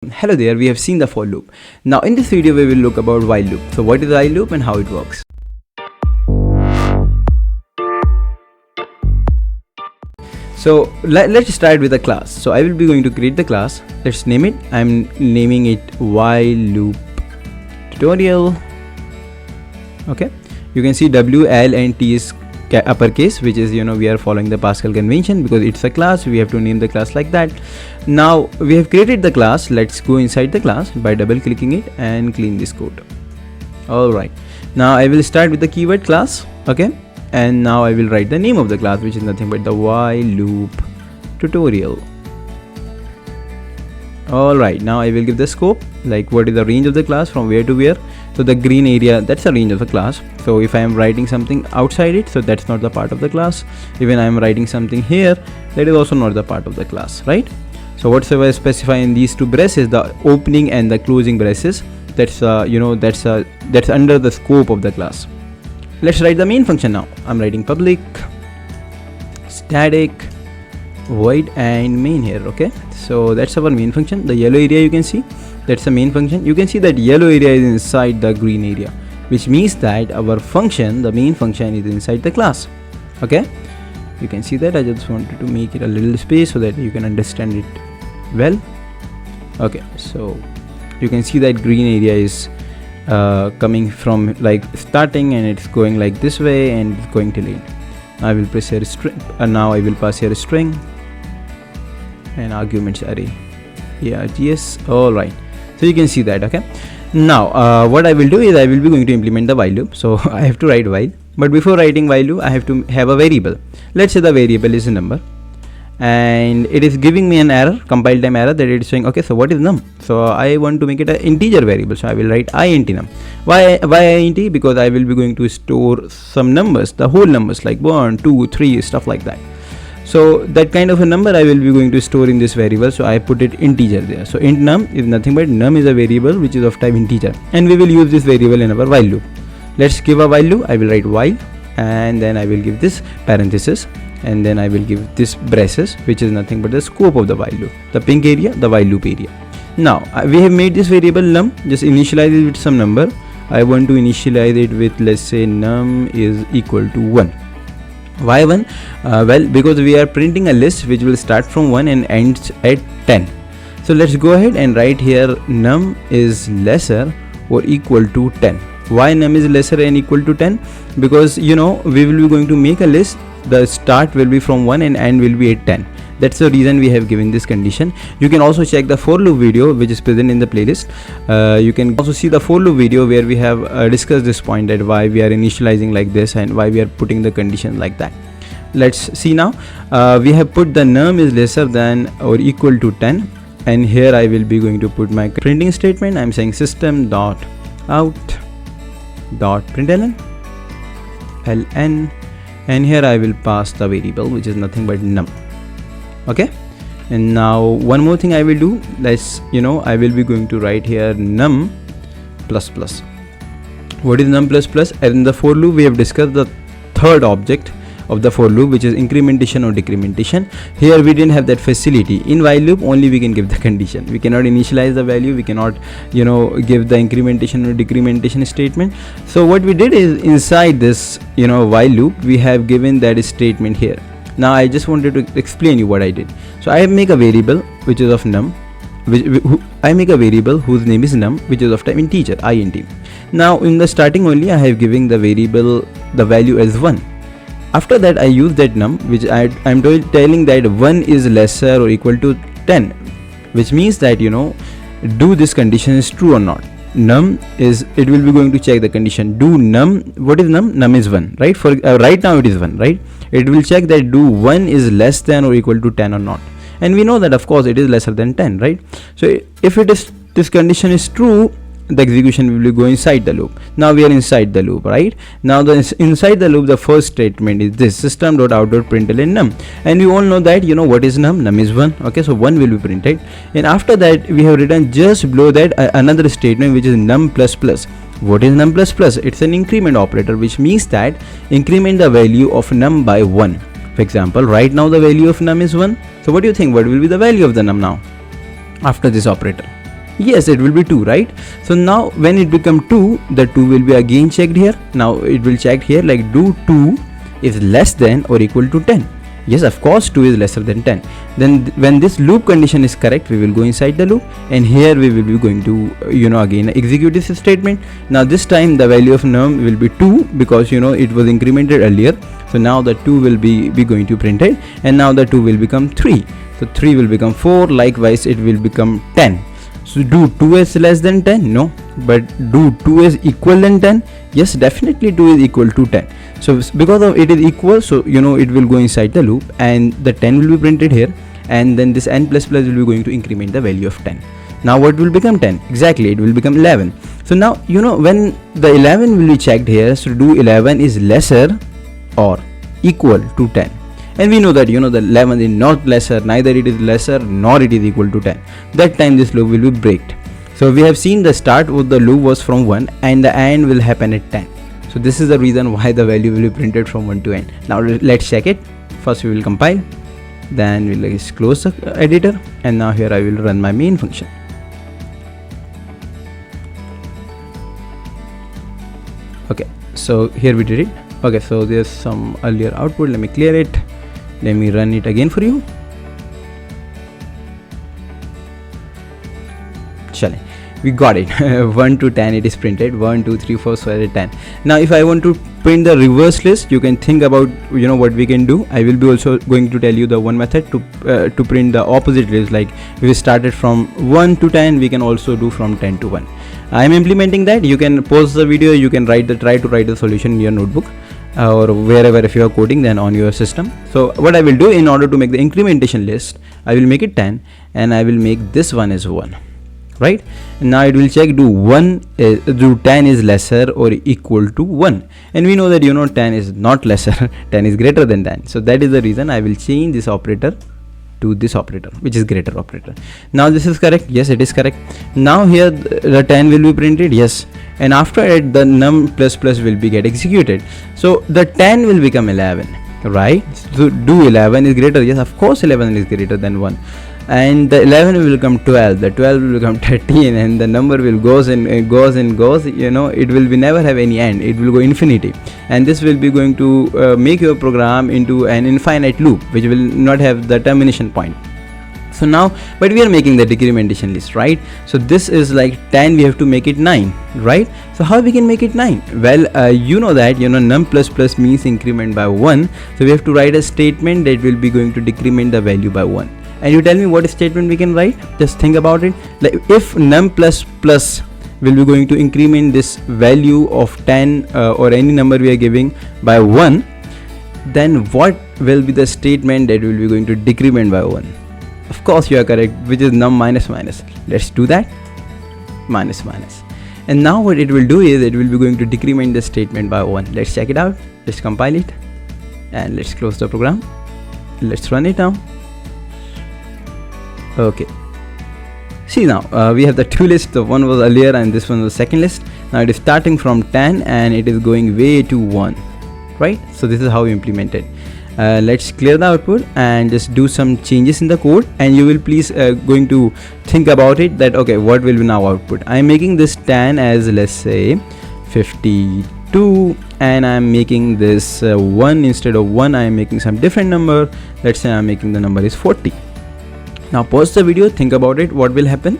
Hello there, we have seen the for loop. Now in this video we will look about while loop. So what is the while loop and how it works? So let's start with a class. So I will be going to create the class. Let's name it. I'm naming it while loop tutorial. Okay, you can see W, L and T is uppercase, which is we are following the Pascal convention because it's a class. We have to name the class like that. Now we have created the class. Let's go inside the class by double clicking it and clean this code. Alright, now I will start with the keyword class. Okay, and now I will write the name of the class, which is nothing but the while loop tutorial. Alright, now I will give the scope, like what is the range of the class from where to where. So the green area, that's the range of the class. So if I am writing something outside it, so that's not the part of the class. Even I am writing something here, that is also not the part of the class, right? So whatsoever I specify in these two braces, the opening and the closing braces, that's that's under the scope of the class. Let's write the main function now. I'm writing public static void and main here. Okay, so that's our main function. The yellow area you can see, that's the main function. You can see that yellow area is inside the green area, which means that our function, the main function, is inside the class. Okay, you can see that. I just wanted to make it a little space so that you can understand it well. Okay, so you can see that green area is coming from like starting and it's going like this way and it's going till end. I will press here a string and now I will pass here a string and arguments array. Yeah, yes. All right, so you can see that. Okay, now what I will do is I will be going to implement the while loop. So I have to write while, but before writing while loop I have to have a variable. Let's say the variable is a number and it is giving me an error, compile time error, that it is saying okay, so what is num? So I want to make it an integer variable, so I will write int num. Why int? Because I will be going to store some numbers, the whole numbers like 1, 2, 3, stuff like that. So that kind of a number I will be going to store in this variable, so I put it integer there. So int num is nothing but num is a variable which is of type integer, and we will use this variable in our while loop. Let's give a while loop. I will write while and then I will give this parenthesis and then I will give this braces, which is nothing but the scope of the while loop, the pink area, the while loop area. Now we have made this variable num, just initialize it with some number. I want to initialize it with, let's say, num is equal to 1. Why 1? Well, because we are printing a list which will start from 1 and ends at 10. So let's go ahead and write here num is lesser or equal to 10. Why num is lesser and equal to 10? Because we will be going to make a list. The start will be from 1 and end will be at 10. That's the reason we have given this condition. You can also check the for loop video which is present in the playlist. You can also see the for loop video where we have discussed this point, that why we are initializing like this and why we are putting the condition like that. Let's see now. We have put the num is lesser than or equal to 10, and here I will be going to put my printing statement. I'm saying system dot out dot println ln, and here I will pass the variable which is nothing but num. Okay, and now one more thing I will do. Let's I will be going to write here num plus plus. What is num plus plus? And in the for loop we have discussed the third object of the for loop, which is incrementation or decrementation. Here we didn't have that facility. In while loop only we can give the condition. We cannot initialize the value, we cannot give the incrementation or decrementation statement. So what we did is inside this while loop we have given that statement here. Now I just wanted to explain you what I did. So I make a variable which is of num, I make a variable whose name is num, which is of type integer, int. Now in the starting only I have given the variable the value as 1. After that I use that num, which I'm telling that 1 is lesser or equal to 10, which means that do this condition is true or not. Num is, it will be going to check the condition, do num, what is num? Num is 1, right? For right now it is 1, right? It will check that do 1 is less than or equal to 10 or not, and we know that of course it is lesser than 10, right? So if it is, this condition is true, the execution will go inside the loop. Now we are inside the loop, right? Now inside the loop the first statement is this system.out.println num, and we all know that what is num? Num is 1. Okay, so 1 will be printed, and after that we have written just below that another statement which is num plus plus. What is num plus plus? It's an increment operator, which means that increment the value of num by 1. For example, right now the value of num is 1. So what do you think? What will be the value of the num now after this operator? Yes, it will be 2, right? So now when it become 2, the 2 will be again checked here. Now it will check here like do 2 is less than or equal to 10. Yes, of course 2 is lesser than 10. Then when this loop condition is correct, we will go inside the loop, and here we will be going to again execute this statement. Now this time the value of num will be 2 because it was incremented earlier. So now the 2 will be going to printed, and now the 2 will become 3. So 3 will become 4. Likewise it will become 10. So do 2 is less than 10? No. But do 2 is equal than 10? Yes, definitely 2 is equal to 10. So because of it is equal, so it will go inside the loop, and the 10 will be printed here, and then this n plus plus will be going to increment the value of 10. Now what will become 10? Exactly, it will become 11. So now when the 11 will be checked here, so do 11 is lesser or equal to 10. And we know that the 11 is not lesser, neither it is lesser nor it is equal to 10. That time this loop will be breaked. So we have seen the start of the loop was from 1 and the end will happen at 10. So this is the reason why the value will be printed from 1 to n. Now let's check it. First we will compile, then we'll just close the editor, and now here I will run my main function. Okay, so here we did it. Okay, so there's some earlier output. Let me clear it. Let me run it again for you. Chale, we got it. 1 to 10 it is printed. 1 2 3 4 5 10. Now if I want to print the reverse list, you can think about what we can do. I will be also going to tell you the one method to print the opposite list. Like if we started from 1 to 10, we can also do from 10 to 1. I am implementing that. You can pause the video, you can try to write the solution in your notebook or wherever, if you are coding, then on your system. So what I will do, in order to make the incrementation list, I will make it 10 and I will make this one as 1, right? And now it will check do 10 is lesser or equal to 1, and we know that 10 is not lesser, 10 is greater than 10. So that is the reason I will change this operator to this operator, which is greater operator. Now this is correct. Yes, it is correct. Now here the 10 will be printed. Yes, and after it the num plus plus will be get executed. So the 10 will become 11, right? So do 11 is greater. Yes, of course 11 is greater than 1, and the 11 will become 12, the 12 will become 13, and the number will goes and goes and goes. It will be never have any end. It will go infinity, and this will be going to make your program into an infinite loop, which will not have the termination point. So now, but we are making the decrementation list, right? So this is like 10, we have to make it 9, right? So how we can make it 9? Well, that num plus plus means increment by 1. So we have to write a statement that will be going to decrement the value by 1. And you tell me what statement we can write. Just think about it. Like if num plus plus will be going to increment this value of 10 or any number we are giving by 1, then what will be the statement that will be going to decrement by 1? Of course you are correct, which is num minus minus. Let's do that. Minus minus. And now what it will do is it will be going to decrement the statement by 1. Let's check it out. Let's compile it and let's close the program. Let's run it now. Okay, see now we have the two lists. The one was earlier and this one was second list. Now it is starting from 10 and it is going way to 1, right? So this is how we implement it. Let's clear the output and just do some changes in the code, and you will please going to think about it that okay, what will be now output. I am making this 10 as, let's say, 52, and I am making this 1 instead of 1. I am making some different number. Let's say I am making the number is 40. Now pause the video, think about it, what will happen.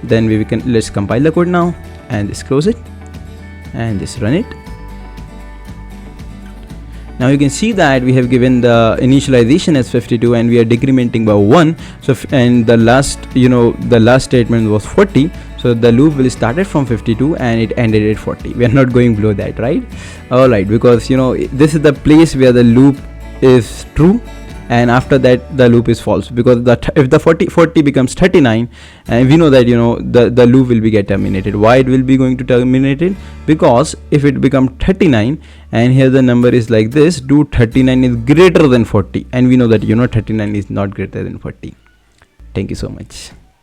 Then let's compile the code now and just close it and just run it. Now you can see that we have given the initialization as 52 and we are decrementing by 1. So and the last statement was 40. So the loop will started from 52 and it ended at 40. We are not going below that, right? Alright, because this is the place where the loop is true, and after that the loop is false, because if the 40 becomes 39, and we know that the loop will be get terminated. Why it will be going to terminate it? Because if it become 39 and here the number is like this, do 39 is greater than 40, and we know that 39 is not greater than 40. Thank you so much.